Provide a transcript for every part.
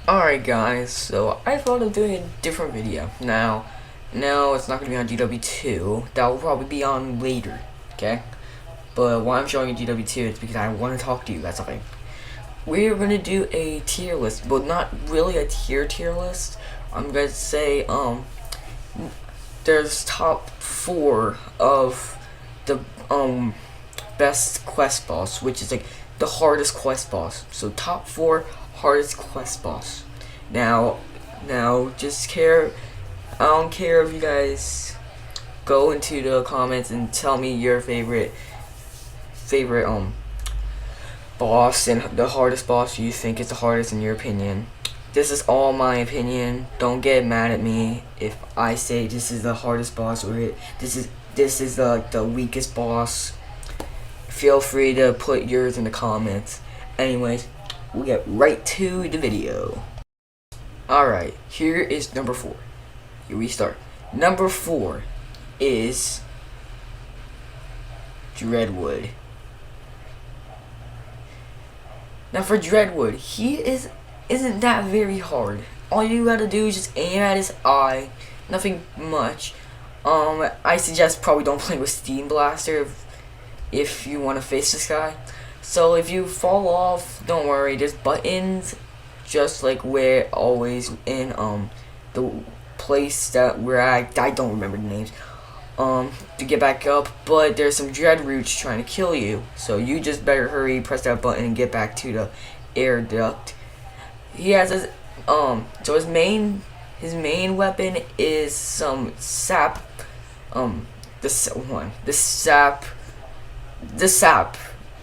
Alright guys, so I thought of doing a different video. Now, it's not going to be on GW2. That will probably be on later, okay? But why I'm showing you GW2 is because I want to talk to you guys. Okay, we're going to do a tier list, but not really a tier list. I'm going to say, there's top 4 of the, best quest boss, which is like the hardest quest boss. So top 4 hardest quest boss. Now, I don't care if you guys go into the comments and tell me your favorite boss and the hardest boss you think is the hardest in your opinion. This is all my opinion. Don't get mad at me if I say this is the hardest boss or this is the weakest boss. Feel free to put yours in the comments. Anyways, we'll get right to the video. Alright, here is number 4. Here we start. Number 4 is Dreadwood. Now for Dreadwood, he isn't that very hard. All you gotta do is just aim at his eye. Nothing much. I suggest probably don't play with Steam Blaster if you want to face this guy. So if you fall off, don't worry, there's buttons just like where always in the place that we're at. I don't remember the names to get back up, but there's some dread roots trying to kill you, so you just better hurry, press that button and get back to the air duct. He has his so his main weapon is some sap, the sap,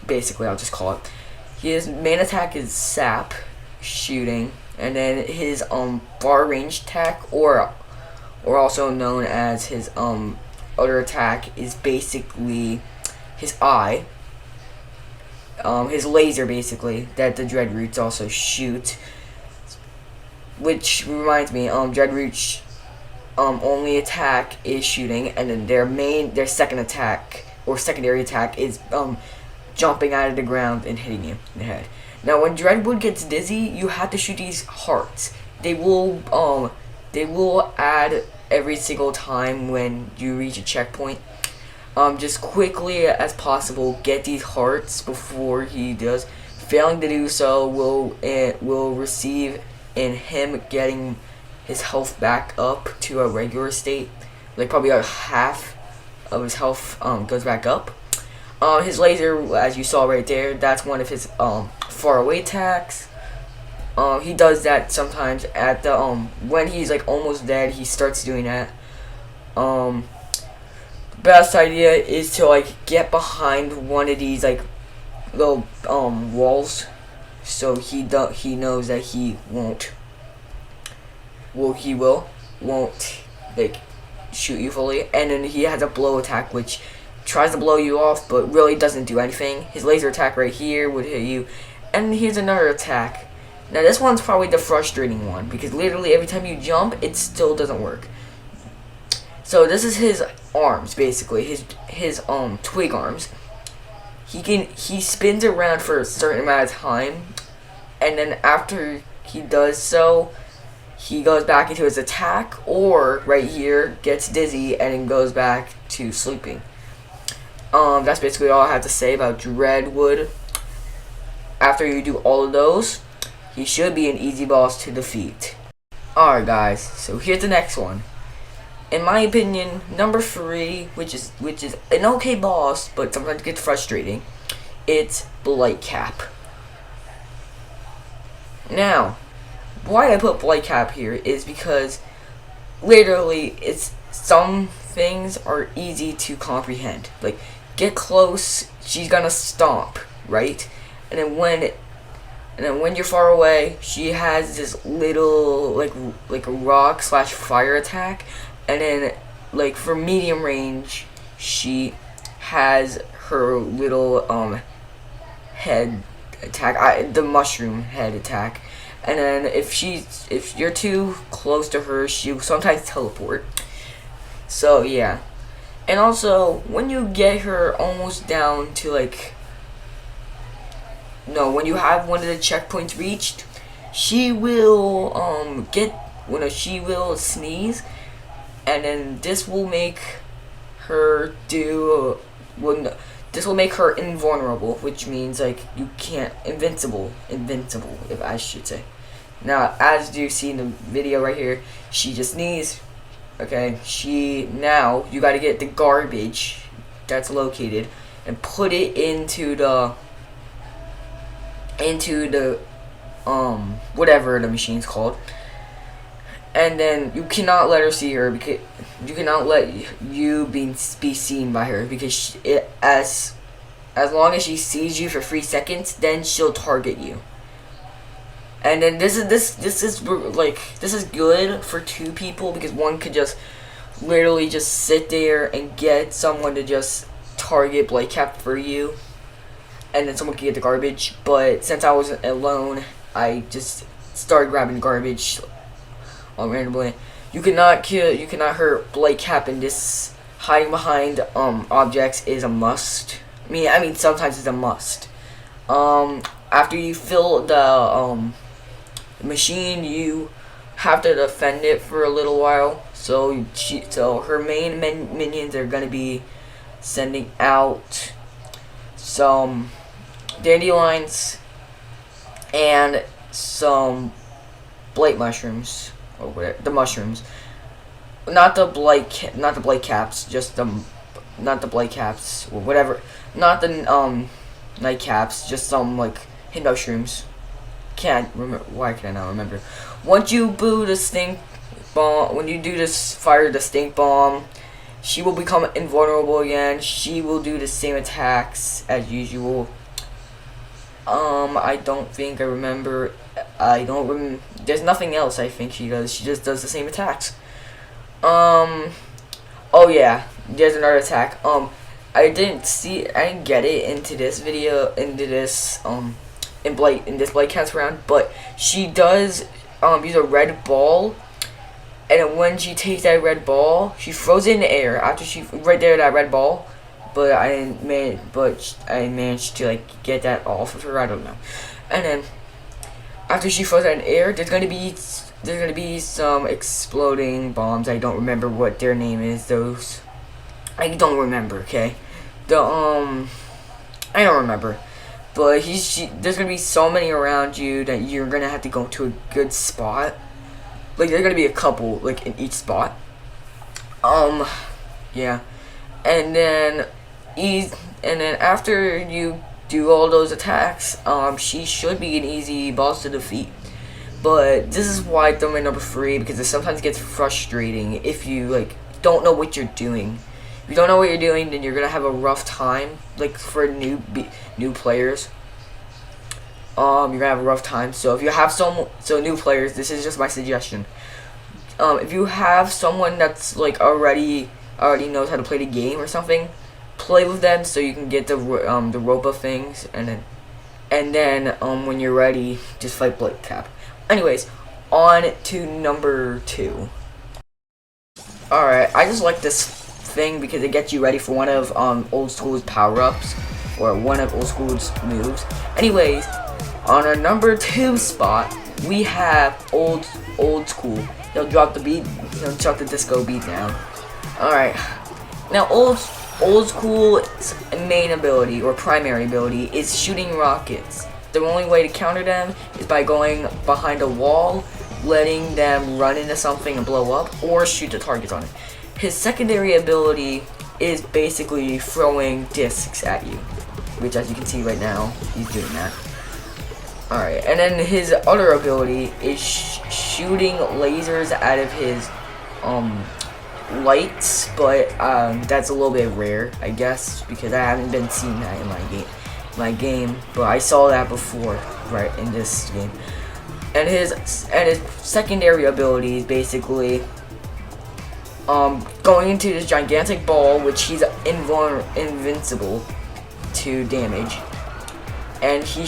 basically, I'll just call it. His main attack is sap shooting, and then his far range attack, or also known as his other attack, is basically his eye, his laser, basically, that the dread roots also shoot. Which reminds me, dread roots only attack is shooting, and then their second attack or secondary attack is jumping out of the ground and hitting you in the head. Now when Dreadwood gets dizzy, you have to shoot these hearts. They will add every single time when you reach a checkpoint. Just quickly as possible get these hearts before he does. Failing to do so will receive in him getting his health back up to a regular state, like probably about half of his health goes back up. His laser, as you saw right there, that's one of his far away attacks. He does that sometimes at the when he's like almost dead. He starts doing that. The best idea is to like get behind one of these like little walls, so he knows that he won't like shoot you fully. And then he has a blow attack which tries to blow you off but really doesn't do anything. His laser attack right here would hit you, and here's another attack. Now this one's probably the frustrating one because literally every time you jump it still doesn't work. So this is his arms, basically his twig arms. He spins around for a certain amount of time, and then after he does so, he goes back into his attack, or right here gets dizzy and then goes back to sleeping. That's basically all I have to say about Dreadwood. After you do all of those, he should be an easy boss to defeat. Alright guys, so here's the next one. In my opinion, number 3, which is an okay boss, but sometimes gets frustrating, it's Blightcap. Now, why I put Blightcap here is because literally some things are easy to comprehend. Like, get close, she's gonna stomp, right? And then when you're far away, she has this little like a rock / fire attack, and then like for medium range, she has her little head attack, the mushroom head attack. And then if you're too close to her, she'll sometimes teleport. So yeah. And also, when you get her almost down to like, no, when you have one of the checkpoints reached, she will she will sneeze, and then this will make her do this will make her invulnerable, which means like you can't invincible, if I should say. Now, as you see in the video right here, she just sneezed. Okay, now you got to get the garbage that's located and put it into the whatever the machine's called. And then you cannot let her see her, because you cannot let you be seen by her, because as long as she sees you for 3 seconds, then she'll target you. And then this is good for 2 people, because one could just literally just sit there and get someone to just target Blake Cap for you, and then someone could get the garbage. But since I was alone, I just started grabbing garbage randomly. You cannot hurt Blake Cap in this. Hiding behind objects is a must. I mean sometimes it's a must. After you fill the machine, you have to defend it for a little while. So her main minions are gonna be sending out some dandelions and some blight mushrooms, or whatever, the mushrooms, not the blight caps, just not the blight caps or whatever, not the night caps, just some like hit mushrooms. Can't remember. Why can I not remember? Once you boo the stink bomb, when you do this, fire the stink bomb, she will become invulnerable again. She will do the same attacks as usual. I don't think I remember. There's nothing else I think she does. She just does the same attacks. Oh yeah, there's another attack. I didn't get it into this video, in this Blight Cat's round, but she does use a red ball, and then when she takes that red ball, she throws it in the air after that red ball. But I managed to like get that off of her. I don't know. And then after she throws that in the air, there's gonna be some exploding bombs. I don't remember what their name is. Those I don't remember. Okay, I don't remember. But there's gonna be so many around you that you're gonna have to go to a good spot. Like there's gonna be a couple like in each spot. Yeah, and then after you do all those attacks, she should be an easy boss to defeat. But this is why I throw my number 3, because it sometimes gets frustrating if you like don't know what you're doing. If you don't know what you're doing, then you're gonna have a rough time. Like for new players, you're gonna have a rough time. So if you have new players, this is just my suggestion. If you have someone that's like already knows how to play the game or something, play with them so you can get the ropa things, and then when you're ready, just fight Blake Cap. Anyways, on to number 2. Alright, I just like this thing because it gets you ready for one of Old School's power-ups, or one of Old School's moves. Anyways, on our number 2 spot, we have Old School. He'll drop the beat, he'll drop the disco beat down. Alright, now Old School's main ability, or primary ability, is shooting rockets. The only way to counter them is by going behind a wall, letting them run into something and blow up, or shoot the targets on it. His secondary ability is basically throwing discs at you, which as you can see right now, he's doing that. Alright, and then his other ability is shooting lasers out of his lights, but that's a little bit rare, I guess, because I haven't been seeing that in my game, but I saw that before, right, in this game. And his secondary ability is basically going into this gigantic ball, which he's invincible to damage, and he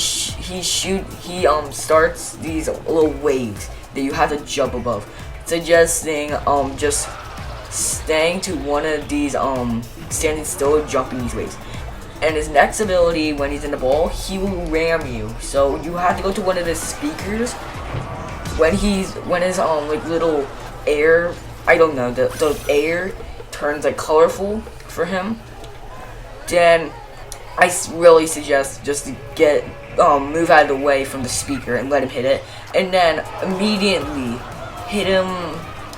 starts these little waves that you have to jump above, suggesting just staying to one of these standing still, jumping these waves. And his next ability, when he's in the ball, he will ram you. So you have to go to one of his speakers when his like little air, I don't know, the air turns like colorful for him, then I really suggest just to get move out of the way from the speaker and let him hit it, and then immediately hit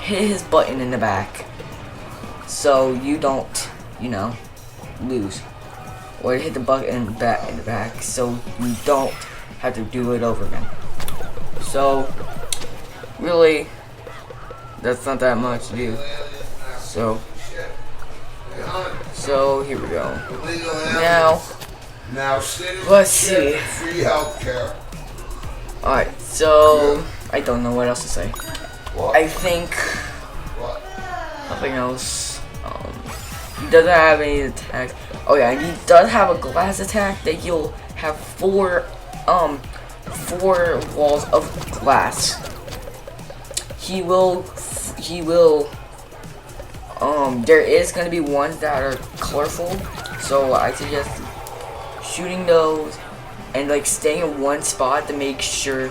his button in the back, so you don't, you know, lose, or hit the button in the back, so you don't have to do it over again. So really, that's not that much to do. So here we go. Now let's see. Free healthcare. Alright, so I don't know what else to say. What? I think What? nothing else. He doesn't have any attacks. Oh yeah, and he does have a glass attack that you'll have four walls of glass. He will there is gonna be ones that are colorful, so I suggest shooting those and like staying in one spot to make sure,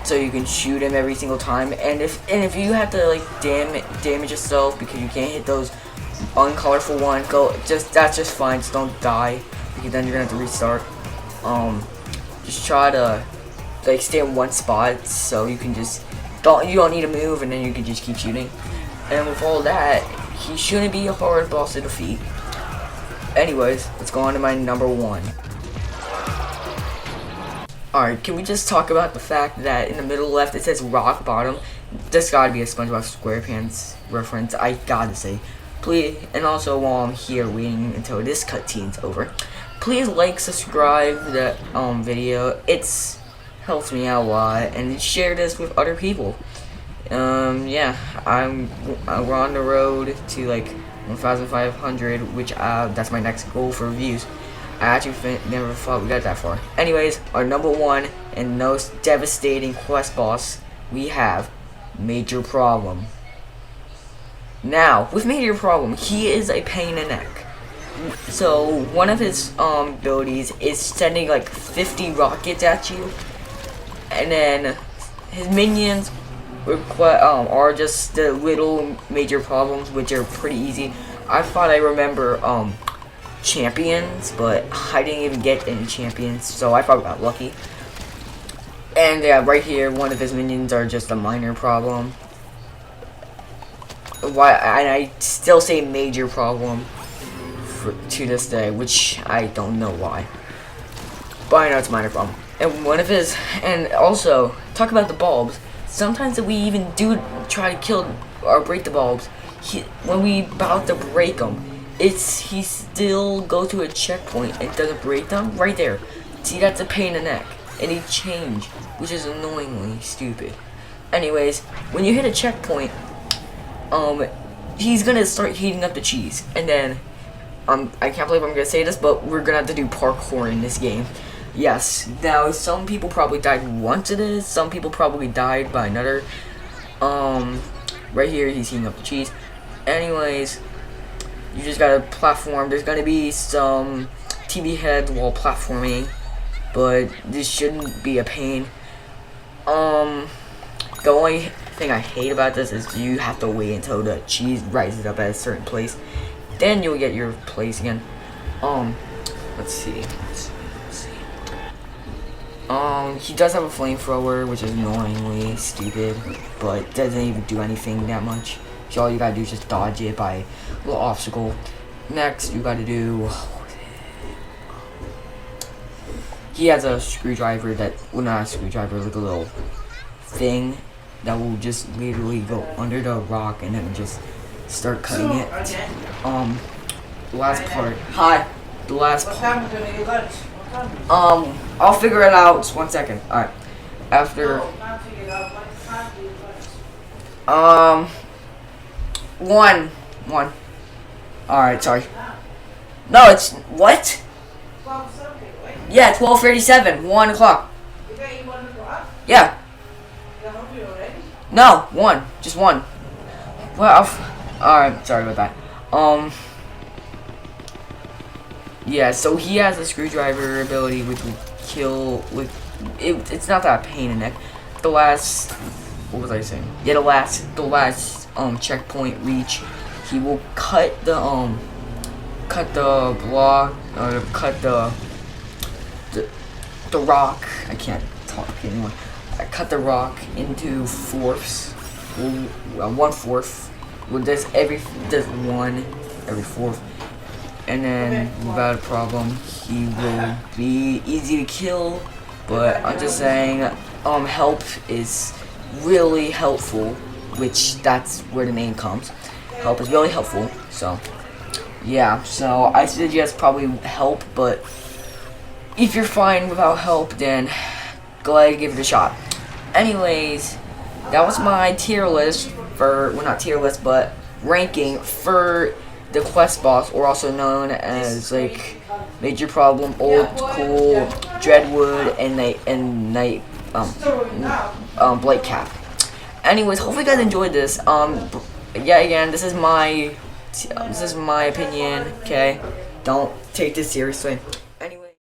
so you can shoot him every single time. And if you have to like damage yourself because you can't hit those uncolorful ones, that's just fine. Just don't die, because then you're gonna have to restart. Just try to like stay in one spot, so you can just you don't need to move, and then you can just keep shooting. And with all that, he shouldn't be a hard boss to defeat. Anyways, let's go on to my number 1. Alright, can we just talk about the fact that in the middle left it says rock bottom? This gotta be a SpongeBob SquarePants reference, I gotta say. Please, and also while I'm here waiting until this cutscene's over, please like, subscribe to the video. It's helps me out a lot, and share this with other people. Yeah, we're on the road to like 1,500, which that's my next goal for views. I actually never thought we got that far. Anyways, our number 1 and most devastating quest boss we have, Major Problem. Now, with Major Problem, he is a pain in the neck. So one of his abilities is sending like 50 rockets at you, and then his minions are just the little major problems, which are pretty easy. I thought I remember champions, but I didn't even get any champions, so I probably got lucky. And yeah, right here, one of his minions are just a minor problem. And I still say major problem to this day, which I don't know why, but I know it's a minor problem. And one of his, and also talk about the bulbs. Sometimes that we even do try to kill or break the bulbs, when we about to break them, he still goes to a checkpoint and doesn't break them right there. See, that's a pain in the neck, and he changed, which is annoyingly stupid. Anyways, when you hit a checkpoint, he's gonna start heating up the cheese, and then I can't believe I'm gonna say this, but we're gonna have to do parkour in this game. Yes. Now, some people probably died once of this. Some people probably died by another. Right here, he's heating up the cheese. Anyways, you just gotta platform. There's gonna be some TV heads while platforming, but this shouldn't be a pain. The only thing I hate about this is you have to wait until the cheese rises up at a certain place. Then you'll get your place again. Let's see. He does have a flamethrower, which is annoyingly stupid, but doesn't even do anything that much. So all you gotta do is just dodge it by a little obstacle. Next, you gotta do... He has a screwdriver that... Well, not a screwdriver, like a little thing that will just literally go under the rock and then just start cutting it. The last part... Hi! The last part... I'll figure it out. Just 1 second. Alright. After... One. Alright, sorry. No, it's... What? Yeah, 12:37. 1 o'clock. Yeah. No, 1. Just 1. Well, alright, sorry about that. Yeah, so he has a screwdriver ability which will kill with it's not that pain in the neck. the last, what was I saying? Yeah, the last checkpoint reach, he will cut the block, or cut the rock. I can't talk anymore. I cut the rock into fourths. 1/4. Well, does one every fourth, and then without a problem, he will be easy to kill. But I'm just saying, help is really helpful, which that's where the name comes. Help is really helpful. So yeah, so I suggest probably help, but if you're fine without help, then go ahead and give it a shot. Anyways, that was my tier list for, well, not tier list, but ranking for the quest boss, or also known as like Major Problem, Old Cool, Dreadwood, and Night Blight Cap. Anyways, hopefully you guys enjoyed this. Yeah, again, this is my opinion. Okay, don't take this seriously.